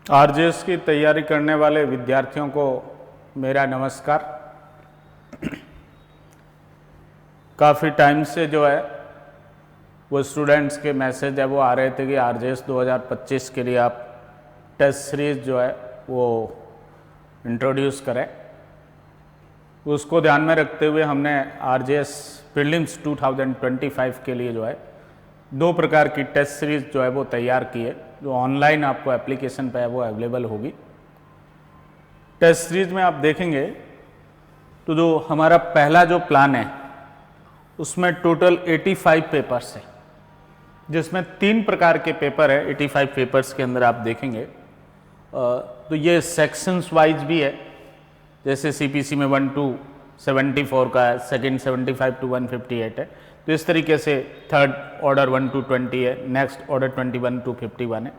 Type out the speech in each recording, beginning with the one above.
RJS की तैयारी करने वाले विद्यार्थियों को मेरा नमस्कार। काफ़ी टाइम से जो है वो स्टूडेंट्स के मैसेज है वो आ रहे थे कि आरजेएस 2025 के लिए आप टेस्ट सीरीज जो है वो इंट्रोड्यूस करें। उसको ध्यान में रखते हुए हमने आरजेएस प्रीलिम्स 2025 के लिए जो है 2 प्रकार की टेस्ट सीरीज जो है वो तैयार की है, जो ऑनलाइन आपको एप्लीकेशन पे है वो अवेलेबल होगी। टेस्ट सीरीज में आप देखेंगे तो जो हमारा पहला जो प्लान है उसमें टोटल 85 पेपर्स है, जिसमें 3 प्रकार के पेपर है। 85 पेपर्स के अंदर आप देखेंगे तो ये सेक्शंस वाइज भी है, जैसे सीपीसी में 1 to 74 का है, सेकेंड 75 to 158 है। तो इस तरीके से थर्ड ऑर्डर 1 to 20 है, नेक्स्ट ऑर्डर 21 to 51 है।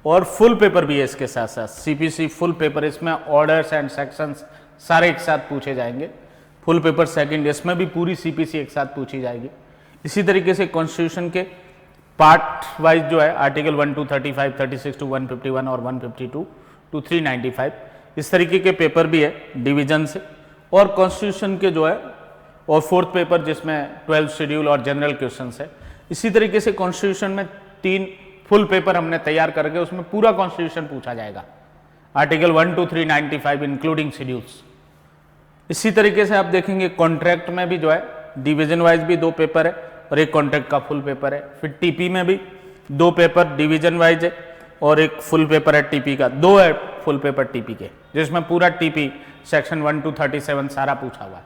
और फुल पेपर भी है इसके साथ साथ, सीपीसी फुल पेपर, इसमें ऑर्डर्स एंड सेक्शंस सारे एक साथ पूछे जाएंगे। फुल पेपर सेकंड, इसमें भी पूरी सीपीसी एक साथ पूछी जाएगी। इसी तरीके से कॉन्स्टिट्यूशन के पार्ट वाइज जो है आर्टिकल 1 to 35, 36 to 151 और 152 to 395, इस तरीके के पेपर भी है डिवीजन से। और कॉन्स्टिट्यूशन के जो है और फोर्थ पेपर जिसमें 12 शेड्यूल और जनरल क्वेश्चन है। इसी तरीके से कॉन्स्टिट्यूशन में 3 फुल पेपर हमने तैयार करके उसमें पूरा कॉन्स्टिट्यूशन पूछा जाएगा, आर्टिकल 1 to 395 इंक्लूडिंग शेड्यूल्स। इसी तरीके से आप देखेंगे कॉन्ट्रैक्ट में भी जो है डिवीजन वाइज भी 2 पेपर है और एक कॉन्ट्रैक्ट का फुल पेपर है। फिर टीपी में भी 2 पेपर डिवीजन वाइज है और एक फुल पेपर है टीपी का। 2 है फुल पेपर टीपी के, जिसमें पूरा टीपी सेक्शन 1 to 37 सारा पूछा हुआ है।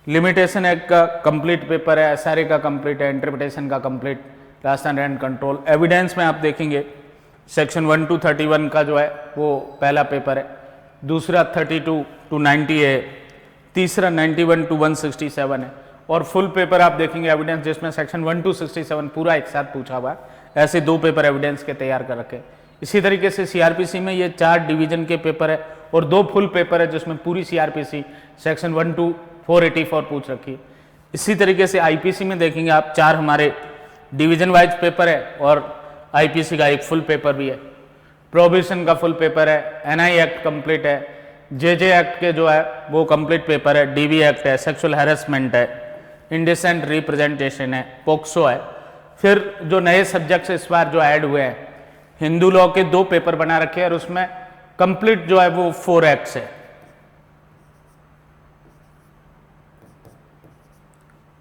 लिमिटेशन एक्ट का कंप्लीट पेपर है, एसआरए का कंप्लीट है, इंटरप्रिटेशन का complete, Rajasthan rent control. Evidence में आप देखेंगे सेक्शन 1 to 31 का जो है वो पहला पेपर है, दूसरा 32 to 90 है, तीसरा 91 to 167 है। और फुल पेपर आप देखेंगे एविडेंस, जिसमें सेक्शन 1 to 67 पूरा एक साथ पूछा हुआ है। ऐसे 2 पेपर एविडेंस के तैयार कर रखे। इसी तरीके से सीआरपीसी में ये 4 डिवीजन के पेपर है और 2 फुल पेपर है, जिसमें पूरी सीआरपीसी सेक्शन 1 to 484 पूछ रखी। इसी तरीके से आईपीसी में देखेंगे आप 4 हमारे डिवीजन वाइज पेपर है और आईपीसी का एक फुल पेपर भी है। प्रोहिबिशन का फुल पेपर है, एनआई एक्ट कंप्लीट है, जेजे एक्ट के जो है वो कंप्लीट पेपर है, डीबी एक्ट है, सेक्सुअल हैरेसमेंट है, इंडिसेंट रिप्रेजेंटेशन है, पोक्सो है। फिर जो नए सब्जेक्ट्स इस बार जो ऐड हुए हैं, हिंदू लॉ के 2 पेपर बना रखे हैं और उसमें कंप्लीट जो है वो 4 एक्ट्स है।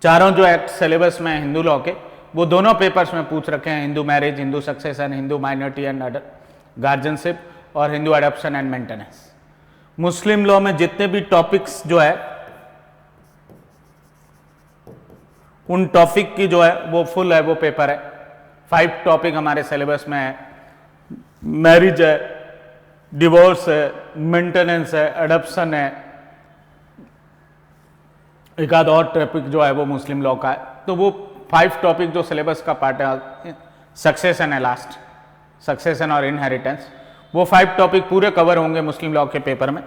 चारों जो एक्ट सिलेबस में हिंदू लॉ के वो दोनों पेपर्स में पूछ रखे हैं, Hindu marriage, Hindu succession, Hindu minority and guardianship और Hindu adoption and maintenance. Muslim law में जितने भी टॉपिक्स जो है उन टॉपिक की जो है वो फुल है वो पेपर है। 5 टॉपिक हमारे सिलेबस में है, मैरिज है, डिवोर्स है, मेंटेनेंस है, एडॉप्शन है, एक आध और टॉपिक जो है वो मुस्लिम लॉ का है। तो वो 5 टॉपिक जो सिलेबस का पार्ट है, सक्सेशन है लास्ट, सक्सेशन और इनहेरिटेंस, वो 5 टॉपिक पूरे कवर होंगे मुस्लिम लॉ के पेपर में।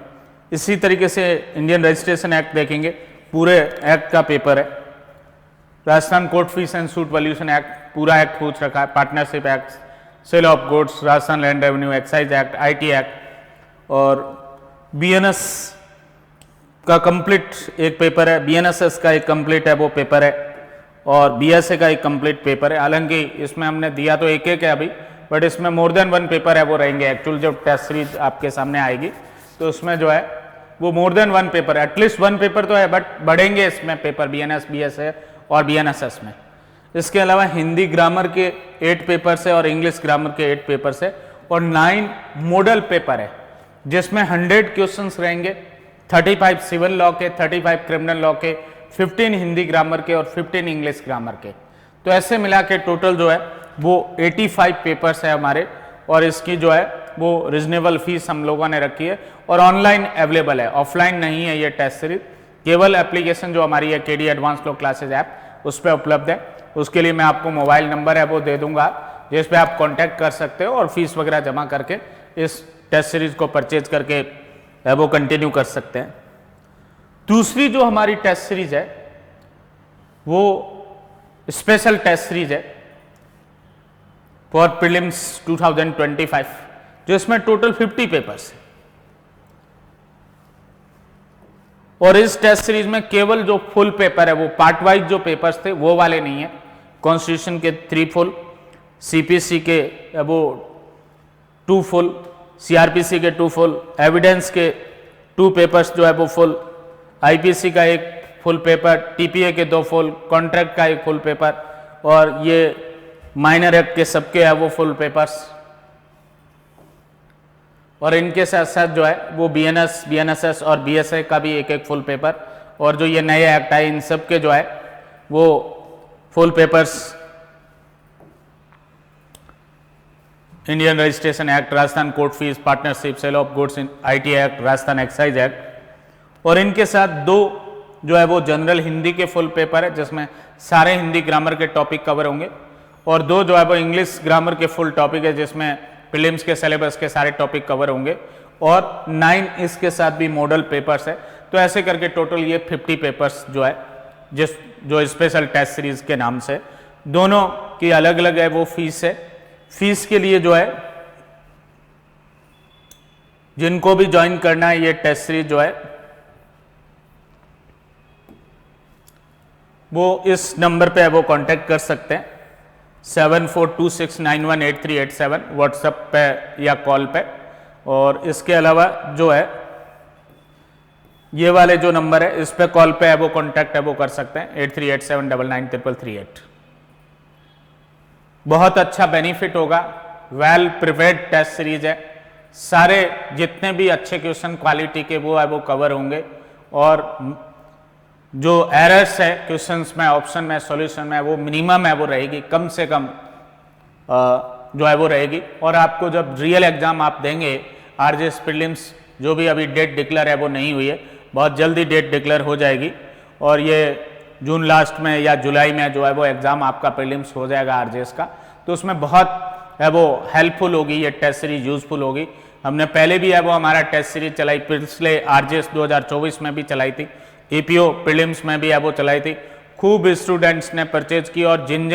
इसी तरीके से इंडियन रजिस्ट्रेशन एक्ट देखेंगे, पूरे एक्ट का पेपर है। Rajasthan court fees and suit valuation act पूरा एक्ट पूछ रखा है, partnership act, sale of goods, Rajasthan land revenue, excise act, IT act और बीएनएस का कंप्लीट एक पेपर है, बीएनएसएस का एक कंप्लीट है वो पेपर है और बीएसए का एक कंप्लीट पेपर है। हालांकि इसमें हमने दिया तो एक है अभी, बट इसमें मोर देन 1 पेपर है वो रहेंगे। एक्चुअल जब टेस्ट सीरीज आपके सामने आएगी तो उसमें जो है वो more than 1 paper, at least 1 paper तो है, बट बढ़ेंगे इसमें पेपर बीएनएस, बीएसए और बीएनएसएस में। इसके अलावा हिंदी ग्रामर के 8 पेपर्स है और इंग्लिश ग्रामर के 8 पेपर्स है और 9 मॉडल पेपर है, जिसमें 100 क्वेश्चंस रहेंगे, 35 सिविल लॉ के, 35 क्रिमिनल लॉ के, 15 हिंदी ग्रामर के और 15 इंग्लिश ग्रामर के। तो ऐसे मिला के टोटल जो है वो 85 पेपर्स है हमारे और इसकी जो है वो रिजनेबल फीस हम लोगों ने रखी है और ऑनलाइन अवेलेबल है, ऑफलाइन नहीं है ये टेस्ट सीरीज। केवल एप्लीकेशन जो हमारी है KD advance law classes app उस पर उपलब्ध है। उसके लिए मैं आपको मोबाइल नंबर है वो दे दूंगा, जिस पे आप कांटेक्ट कर सकते हो और फीस वगैरह जमा करके इस टेस्ट सीरीज को परचेज करके वो कंटिन्यू कर सकते हैं। दूसरी जो हमारी टेस्ट सीरीज है वो स्पेशल टेस्ट सीरीज है फॉर प्रीलिम्स 2025, जो इसमें टोटल 50 पेपर्स है। और इस टेस्ट सीरीज में केवल जो फुल पेपर है वो पार्ट वाइज जो पेपर्स थे वो वाले नहीं है। कॉन्स्टिट्यूशन के 3 फुल, सीपीसी के वो 2 फुल, सीआरपीसी के 2 फुल, एविडेंस के 2 पेपर्स जो है वो फुल, आईपीसी का 1 फुल पेपर, टीपीए के 2 फुल, कॉन्ट्रैक्ट का 1 फुल पेपर, और ये माइनर एक्ट के सबके है वो फुल पेपर्स। और इनके साथ साथ जो है वो बीएनएस, बीएनएसएस और बीएसए का भी 1 फुल पेपर, और जो ये नए एक्ट आए इन सब के जो है वो full papers, Indian registration act, Rajasthan court fees, partnership, sale of goods in IT act, Rajasthan excise act, और इनके साथ 2 जो है वो जनरल हिंदी के फुल पेपर है जिसमें सारे हिंदी ग्रामर के टॉपिक कवर होंगे, और 2 जो है वो इंग्लिश ग्रामर के फुल टॉपिक है जिसमें प्रीलिम्स के सिलेबस के सारे टॉपिक कवर होंगे, और 9 इसके साथ भी मॉडल पेपर्स है। तो ऐसे करके टोटल ये 50 पेपर्स जो है जो स्पेशल टेस्ट सीरीज के नाम से, दोनों की अलग अलग है वो फीस है। फीस के लिए जो है जिनको भी ज्वाइन करना है ये टेस्ट सीरीज जो है वो इस नंबर पे है वो कांटेक्ट कर सकते हैं 7426918387 व्हाट्सएप पे या कॉल पे। और इसके अलावा जो है ये वाले जो नंबर है इस पे कॉल पे है वो कांटेक्ट है वो कर सकते हैं 8387999338। बहुत अच्छा बेनिफिट होगा, वेल प्रिपेयर्ड टेस्ट सीरीज है, सारे जितने भी अच्छे क्वेश्चन क्वालिटी के वो है वो कवर होंगे, और जो एरर्स है क्वेश्चंस में, ऑप्शन में, सॉल्यूशन में वो मिनिमम है वो रहेगी, कम से कम जो है वो रहेगी। और आपको जब रियल एग्जाम आप देंगे आरजेएस प्रीलिम्स, जो भी अभी डेट डिक्लेयर है वो नहीं हुई है, बहुत जल्दी डेट डिक्लेयर हो जाएगी, और ये जून लास्ट में या जुलाई में जो है वो एग्ज़ाम आपका प्रीलिम्स हो जाएगा आरजेएस का। तो उसमें बहुत है वो हेल्पफुल होगी ये टेस्ट सीरीज, यूजफुल होगी। हमने पहले भी है वो हमारा टेस्ट सीरीज चलाई, पिछले आरजेएस 2024 में भी चलाई थी, एपीओ प्रीलिम्स में भी है वो चलाई थी, खूब स्टूडेंट्स ने परचेज की, और जिन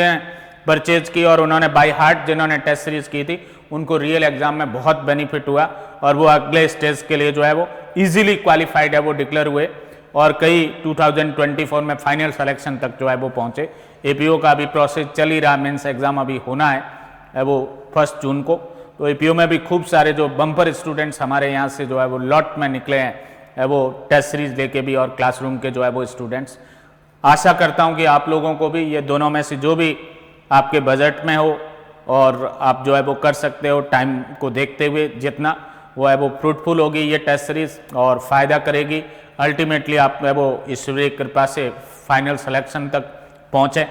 परचेज की और उन्होंने बाय हार्ट जिन्होंने टेस्ट सीरीज की थी उनको रियल एग्जाम में बहुत बेनिफिट हुआ, और वो अगले स्टेज के लिए जो है वो इजीली क्वालिफाइड है वो डिक्लेयर हुए, और कई 2024 में फाइनल सिलेक्शन तक जो है वो पहुंचे। एपीओ का अभी प्रोसेस चल ही रहा, मेंस एग्जाम अभी होना है वो 1 जून को। तो एपीओ में भी खूब सारे जो बम्पर स्टूडेंट्स हमारे यहाँ से जो है वो लॉट में निकले हैं वो टेस्ट सीरीज लेके भी, और क्लासरूम के जो है वो स्टूडेंट्स। आशा करता हूँ कि आप लोगों को भी ये दोनों में से जो भी आपके बजट में हो और आप जो है वो कर सकते हो, टाइम को देखते हुए जितना वो है वो फ्रूटफुल होगी ये टेस्ट सीरीज और फ़ायदा करेगी। अल्टीमेटली आप वो ईश्वरीय कृपा से फाइनल सिलेक्शन तक पहुँचें।